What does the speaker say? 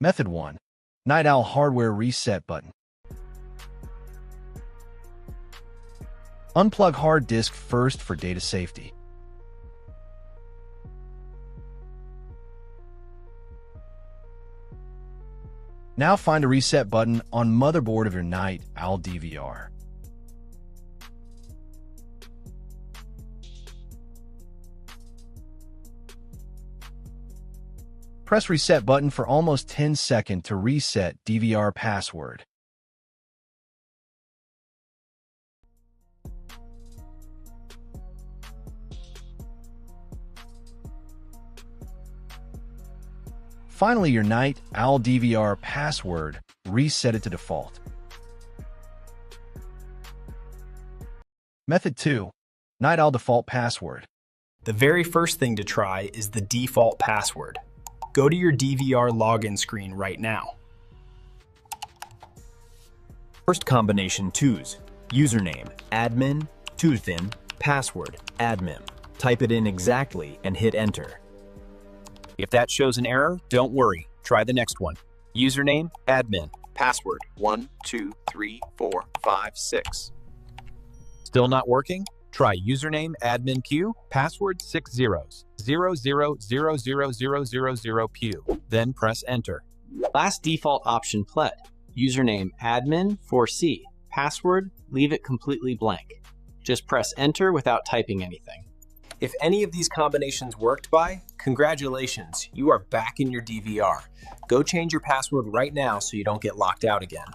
Method 1. Night Owl Hardware Reset Button. Unplug hard disk first for data safety. Now find a reset button on motherboard of your Night Owl DVR. Press reset button for almost 10 seconds to reset DVR password. Finally, your Night Owl DVR password, reset it to default. Method 2. Night Owl Default Password. The very first thing to try is the default password. Go to your DVR login screen right now. First combination twos. Username, admin, toothin, password, admin. Type it in exactly and hit enter. If that shows an error, don't worry. Try the next one. Username, admin, password, 1, 2, 3, 4, 5, 6. Still not working? Try username, admin q, password 6 zeros, 00000000 q. Then press enter. Last default option pled. Username, admin 4c. Password, leave it completely blank. Just press enter without typing anything. If any of these combinations worked by, congratulations, you are back in your DVR. Go change your password right now so you don't get locked out again.